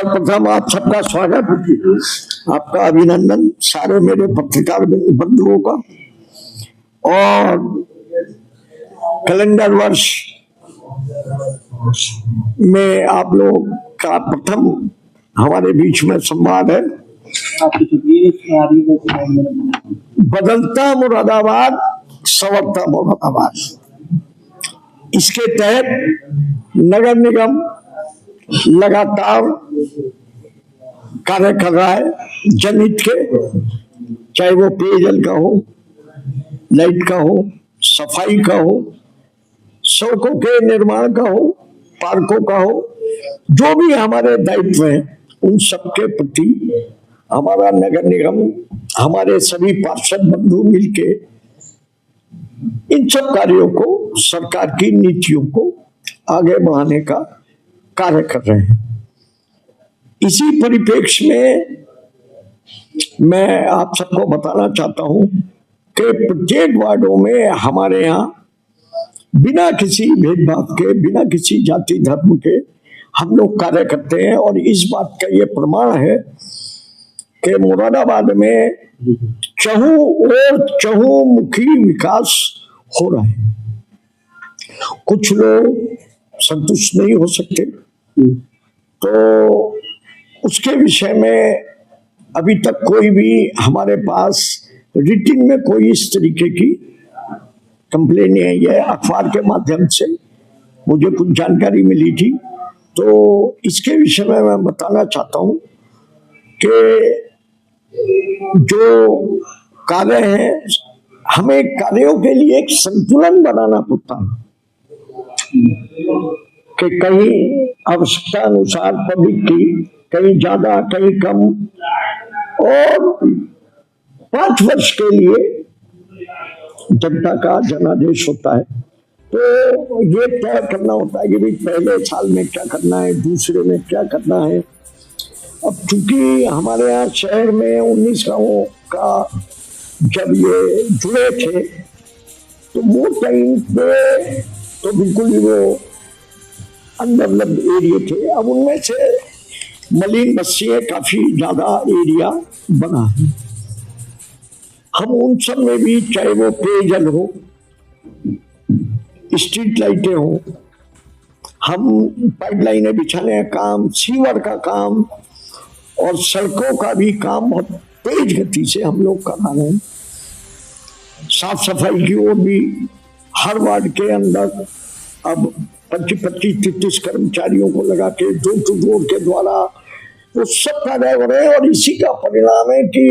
सर्वप्रथम आप सबका स्वागत, आपका अभिनंदन सारे मेरे पत्रकार बंधुओं का। और कैलेंडर वर्ष में आप लोग का प्रथम हमारे बीच में संवाद है। बदलता मुरादाबाद, संवरता मुरादाबाद, इसके तहत नगर निगम लगातार कार्य कर रहा है जनहित के, चाहे वो पेयजल का हो, लाइट का हो, सफाई का हो, सड़कों के निर्माण का हो, पार्कों का हो, जो भी हमारे दायित्व हैं उन सब के प्रति हमारा नगर निगम, हमारे सभी पार्षद बंधु मिलके इन सब कार्यों को, सरकार की नीतियों को आगे बढ़ाने का कार्य कर रहे हैं। इसी परिप्रेक्ष्य में मैं आप सबको बताना चाहता हूं कि प्रत्येक वार्डों में हमारे यहाँ बिना किसी भेदभाव के, बिना किसी जाति धर्म के हम लोग कार्य करते हैं। और इस बात का ये प्रमाण है कि मुरादाबाद में चहुमुखी विकास हो रहा है। कुछ लोग संतुष्ट नहीं हो सकते, तो उसके विषय में अभी तक कोई भी हमारे पास रिटिन में कोई इस तरीके की कंप्लेन नहीं आई है। अखबार के माध्यम से मुझे कुछ जानकारी मिली थी, तो इसके विषय में मैं बताना चाहता हूं कि जो कार्य है, हमें कार्यों के लिए एक संतुलन बनाना पड़ता है कि कहीं आवश्यकता अनुसार पब्लिक की, कहीं ज्यादा कहीं कम, और 5 वर्ष के लिए जनता का जनादेश होता है। तो ये तय करना होता है कि भाई पहले साल में क्या करना है, दूसरे में क्या करना है। अब चूंकि हमारे यहाँ शहर में 19 गाँवों का जब ये जुड़े थे, तो वो टाइम पे तो बिल्कुल ही वो अनडेवलप्ड एरिया थे। अब उनमें से मलिन बस्तियां काफी ज्यादा एरिया बना है। हम उन सब में भी, चाहे वो पेयजल हो, स्ट्रीट लाइटें हो, हम पाइपलाइनें बिछाने का काम, सीवर का काम और सड़कों का भी काम बहुत तेज गति से हम लोग करा रहे हैं। साफ सफाई की ओर भी हर वार्ड के अंदर अब 25-30 कर्मचारियों को लगा के डोर टू डोर के द्वारा वो सब कार्य हो रहे हैं। और इसी का परिणाम है कि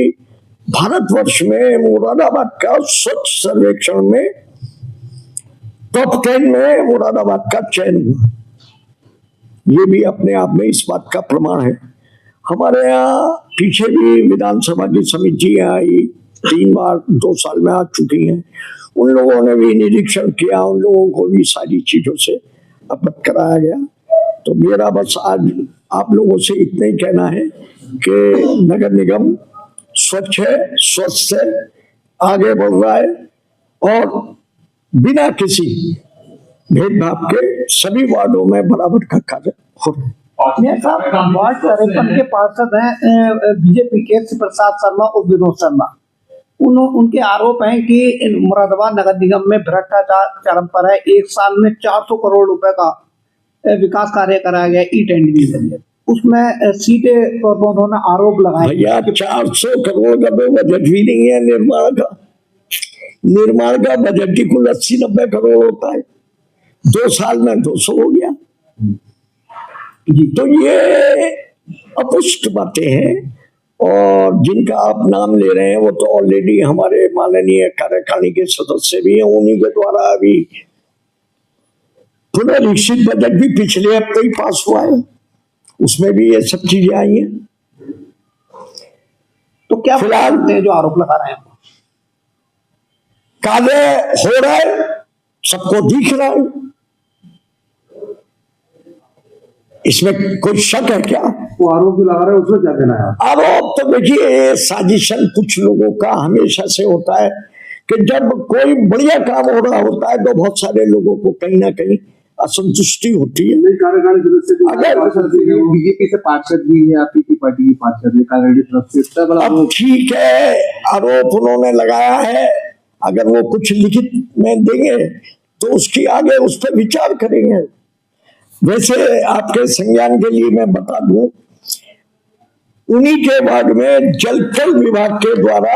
भारतवर्ष में मुरादाबाद का स्वच्छ सर्वेक्षण में टॉप 10 में मुरादाबाद का चयन हुआ। ये भी अपने आप में इस बात का प्रमाण है। हमारे यहाँ पीछे भी विधानसभा की समितियां आई, 3 बार 2 साल में आ चुकी हैं। उन लोगों ने भी निरीक्षण किया, उन लोगों को भी सारी चीजों से अवगत कराया गया। तो मेरा बस आज आप लोगों से इतना ही कहना है कि नगर निगम स्वच्छ है, स्वस्थ है, आगे बढ़ रहा है और बिना किसी भेदभाव के सभी वार्डों में बराबर का कार्य हो रहा है। वार्ड 53 के पार्षद हैं बीजेपी के शिव प्रसाद शर्मा और विनोद शर्मा। उनके आरोप हैं कि मुरादाबाद नगर निगम में भ्रष्टाचार चरम पर है। 1 साल में 400 करोड़ रुपए का विकास कार्य कराया गया ई-टेंडरिंग के जरिए। उसमें सीटें पर उन्होंने आरोप लगाए। भैया 400 करोड़ का तो बजट भी नहीं है निर्माण का। निर्माण का बजट ही कुल 80-90 करोड़ होता है। 2 साल में 200 हो गया। तो ये अपुष्ट बातें हैं। और जिनका आप नाम ले रहे हैं वो तो ऑलरेडी हमारे माननीय कार्यकारिणी के सदस्य भी हैं। उन्हीं के द्वारा अभी पुनरीक्षित बजट भी पिछले हफ्ते ही पास हुआ है, उसमें भी ये सब चीजें आई हैं। तो क्या फिलहाल जो आरोप लगा रहे हैं, कार्य हो रहा है, सबको दिख रहा है, इसमें कोई शक है क्या? वो आरोप भी लगा रहे हैं, उसमें क्या कहना है? आरोप तो देखिए, साजिशन कुछ लोगों का हमेशा से होता है कि जब कोई बढ़िया काम हो रहा होता है तो बहुत सारे लोगों को कहीं ना कहीं असंतुष्टि होती है। कार्यकारिणी सदस्य भी अगर- पार्षद भी है, वो बीजेपी से पार्षद भी है, आपकी की पार्टी की पार्षद है, कार्यकारिणी तरफ से इतना बड़ा अब ठीक है, आरोप उन्होंने लगाया है, अगर वो कुछ लिखित में देंगे तो उसकी आगे उस पर विचार करेंगे। वैसे आपके संज्ञान के लिए मैं बता दूं, उन्हीं के वार्ड में जलथल विभाग के द्वारा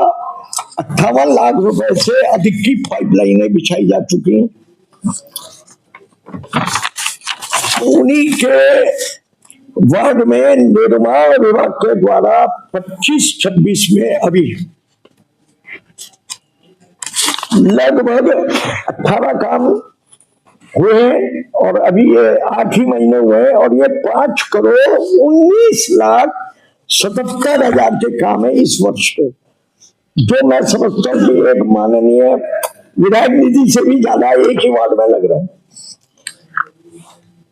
58 लाख रुपए से अधिक की पाइपलाइनें बिछाई जा चुकी हैं। उन्हीं के वार्ड में निर्माण विभाग के द्वारा 25-26 में अभी लगभग 18 काम हुए हैं और अभी ये 8 ही महीने हुए हैं और ये 5,19,77,000 के काम है इस वर्ष के, जो मैं समझता हूँ कि एक माननीय विधायक निधि से भी ज्यादा एक ही वार्ड में लग रहे हैं।